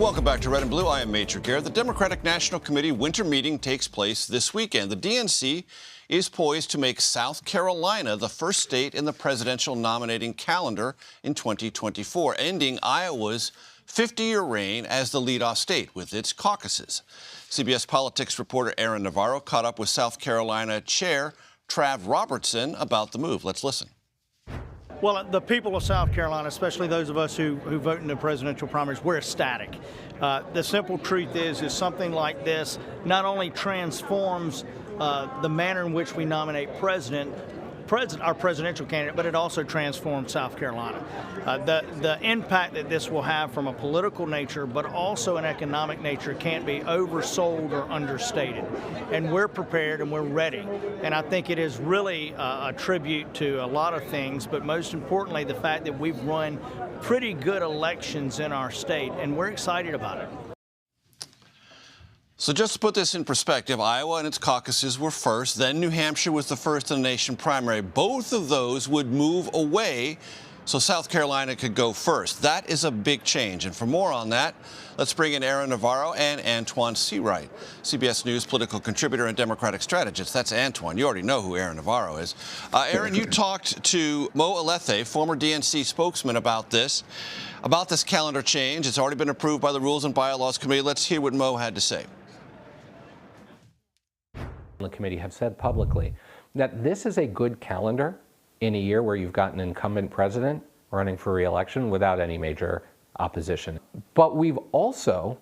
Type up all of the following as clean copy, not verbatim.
Welcome back to Red and Blue. I am Major Garrett. The Democratic National Committee winter meeting takes place this weekend. The DNC is poised to make South Carolina the first state in the presidential nominating calendar in 2024, ending Iowa's 50-year reign as the leadoff state with its caucuses. CBS politics reporter Aaron Navarro caught up with South Carolina Chair Trav Robertson about the move. Let's listen. Well, the people of South Carolina, especially those of us who vote in the presidential primaries, we're ecstatic. The simple truth is something like this not only transforms the manner in which we nominate our presidential candidate, but it also transforms South Carolina. The impact that this will have from a political nature, but also an economic nature, can't be oversold or understated. And we're prepared and we're ready. And I think it is really a tribute to a lot of things, but most importantly, the fact that we've run pretty good elections in our state, and we're excited about it. So just to put this in perspective, Iowa and its caucuses were first, then New Hampshire was the first in the nation primary. Both of those would move away so South Carolina could go first. That is a big change. And for more on that, let's bring in Aaron Navarro and Antjuan Seawright, CBS News political contributor and Democratic strategist. That's Antjuan. You already know who Aaron Navarro is. Aaron, you talked to Mo Alethe, former DNC spokesman, about this calendar change. It's already been approved by the Rules and Bylaws Committee. Let's hear what Mo had to say. The committee have said publicly that this is a good calendar in a year where you've got an incumbent president running for re-election without any major opposition. But we've also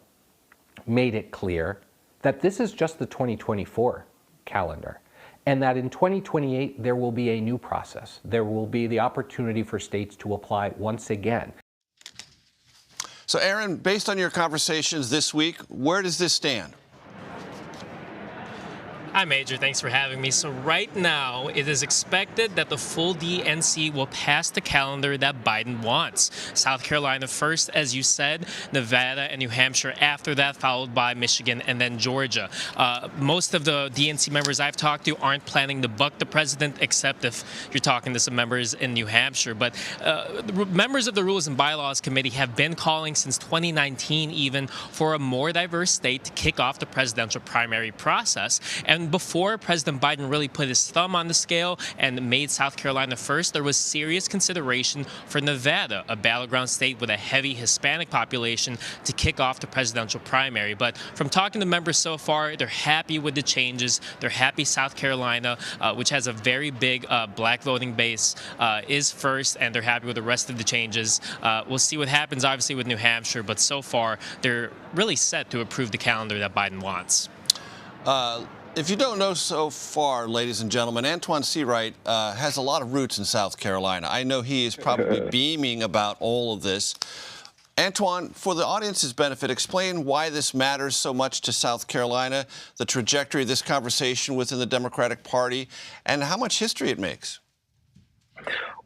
made it clear that this is just the 2024 calendar, and that in 2028 there will be a new process. There will be the opportunity for states to apply once again. So, Aaron, based on your conversations this week, where does this stand? Hi, Major. Thanks for having me. So right now, it is expected that the full DNC will pass the calendar that Biden wants. South Carolina first, as you said, Nevada and New Hampshire after that, followed by Michigan and then Georgia. Most of the DNC members I've talked to aren't planning to buck the president, except if you're talking to some members in New Hampshire. But members of the Rules and Bylaws Committee have been calling since 2019 even for a more diverse state to kick off the presidential primary process. And before President Biden really put his thumb on the scale and made South Carolina first, there was serious consideration for Nevada, a battleground state with a heavy Hispanic population, to kick off the presidential primary. But from talking to members so far, they're happy with the changes. They're happy South Carolina, which has a very big black voting base, is first, and they're happy with the rest of the changes. We'll see what happens, obviously, with New Hampshire, but so far, they're really set to approve the calendar that Biden wants. If you don't know so far, ladies and gentlemen, Antjuan Seawright has a lot of roots in South Carolina. I know he is probably beaming about all of this. Antjuan, for the audience's benefit, explain why this matters so much to South Carolina, the trajectory of this conversation within the Democratic Party, and how much history it makes.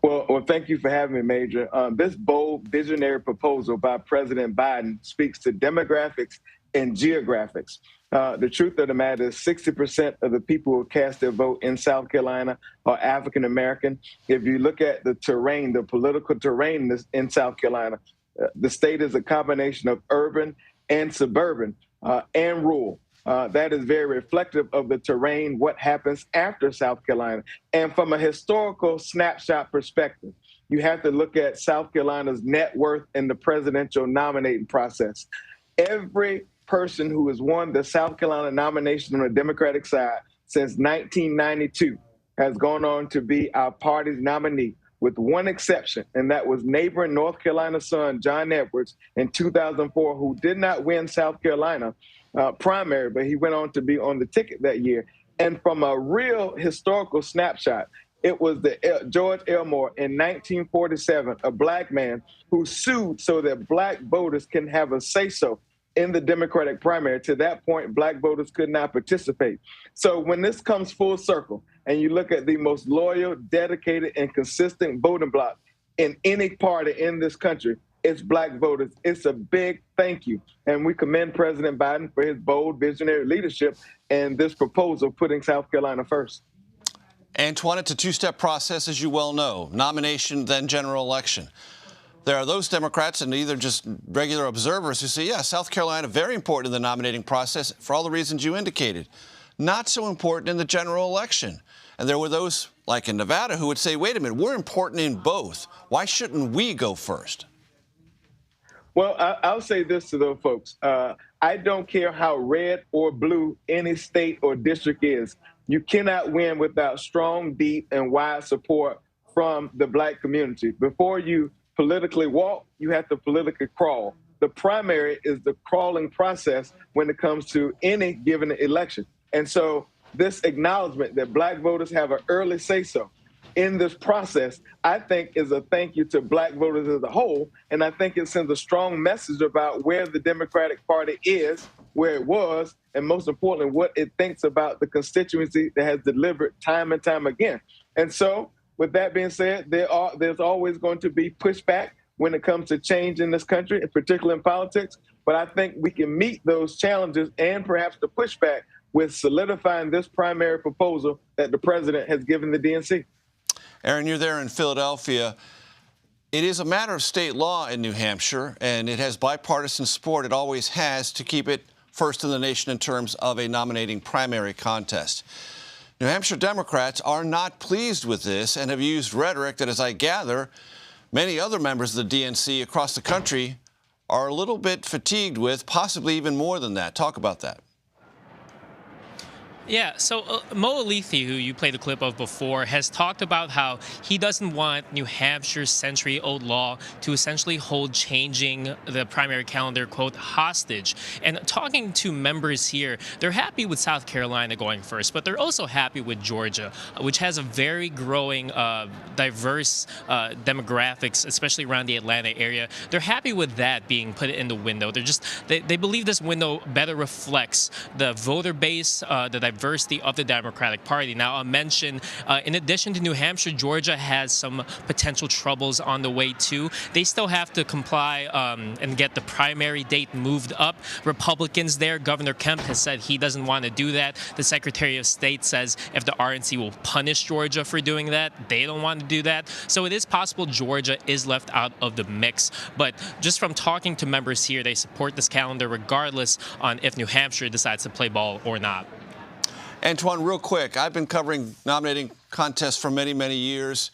Well, thank you for having me, Major. This bold, visionary proposal by President Biden speaks to demographics and geographics. The truth of the matter is 60% of the people who cast their vote in South Carolina are African American. If you look at the terrain, the political terrain in South Carolina, the state is a combination of urban and suburban and rural. That is very reflective of the terrain, what happens after South Carolina. And from a historical snapshot perspective, you have to look at South Carolina's net worth in the presidential nominating process. Every person who has won the South Carolina nomination on the Democratic side since 1992 has gone on to be our party's nominee, with one exception, and that was neighboring North Carolina's son, John Edwards, in 2004, who did not win South Carolina primary, but he went on to be on the ticket that year. And from a real historical snapshot, it was George Elmore in 1947, a black man who sued so that black voters can have a say-so in the Democratic primary. To that point, black voters could not participate. So when this comes full circle and you look at the most loyal, dedicated, and consistent voting bloc in any party in this country, it's black voters. It's a big thank you. And we commend President Biden for his bold, visionary leadership and this proposal putting South Carolina first. Antjuan, it's a two-step process, as you well know. Nomination, then general election. There are those Democrats and either just regular observers who say, yeah, South Carolina, very important in the nominating process for all the reasons you indicated. Not so important in the general election. And there were those, like in Nevada, who would say, wait a minute, we're important in both. Why shouldn't we go first? Well, I'll say this to those folks. I don't care how red or blue any state or district is. You cannot win without strong, deep, and wide support from the Black community. Before you politically walk, you have to politically crawl. The primary is the crawling process when it comes to any given election. And so this acknowledgement that Black voters have an early say-so in this process, I think is a thank you to Black voters as a whole. And I think it sends a strong message about where the Democratic Party is, where it was, and most importantly, what it thinks about the constituency that has delivered time and time again. And so with that being said, there's always going to be pushback when it comes to change in this country, particularly in politics. But I think we can meet those challenges and perhaps the pushback with solidifying this primary proposal that the president has given the DNC. Aaron, you're there in Philadelphia. It is a matter of state law in New Hampshire, and it has bipartisan support. It always has to keep it first in the nation in terms of a nominating primary contest. New Hampshire Democrats are not pleased with this and have used rhetoric that, as I gather, many other members of the DNC across the country are a little bit fatigued with, possibly even more than that. Talk about that. Yeah, so Mo Alithi, who you played the clip of before, has talked about how he doesn't want New Hampshire's century-old law to essentially hold changing the primary calendar, quote, hostage. And talking to members here, they're happy with South Carolina going first, but they're also happy with Georgia, which has a very growing, diverse demographics, especially around the Atlanta area. They're happy with that being put in the window. They believe this window better reflects the voter base, the diversity of the Democratic Party. Now, I'll mention, in addition to New Hampshire, Georgia has some potential troubles on the way, too. They still have to comply and get the primary date moved up. Republicans there, Governor Kemp has said he doesn't want to do that. The Secretary of State says if the RNC will punish Georgia for doing that, they don't want to do that. So it is possible Georgia is left out of the mix. But just from talking to members here, they support this calendar regardless on if New Hampshire decides to play ball or not. Antjuan, real quick, I've been covering nominating contests for many, many years.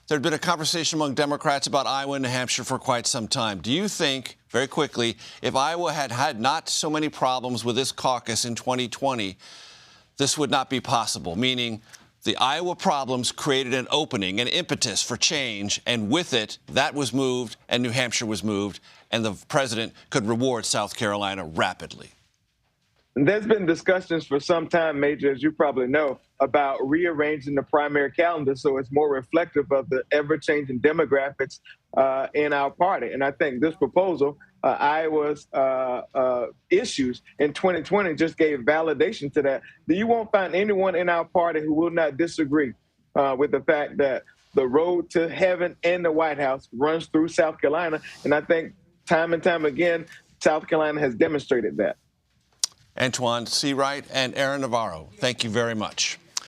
There'd been a conversation among Democrats about Iowa and New Hampshire for quite some time. Do you think, very quickly, if Iowa had had not so many problems with this caucus in 2020, this would not be possible? Meaning the Iowa problems created an opening, an impetus for change, and with it, that was moved and New Hampshire was moved, and the president could reward South Carolina rapidly. There's been discussions for some time, Major, as you probably know, about rearranging the primary calendar so it's more reflective of the ever-changing demographics in our party. And I think this proposal, Iowa's issues in 2020 just gave validation to that. You won't find anyone in our party who will not disagree with the fact that the road to heaven and the White House runs through South Carolina. And I think time and time again, South Carolina has demonstrated that. Antjuan, Seawright, and Aaron Navarro, thank you very much.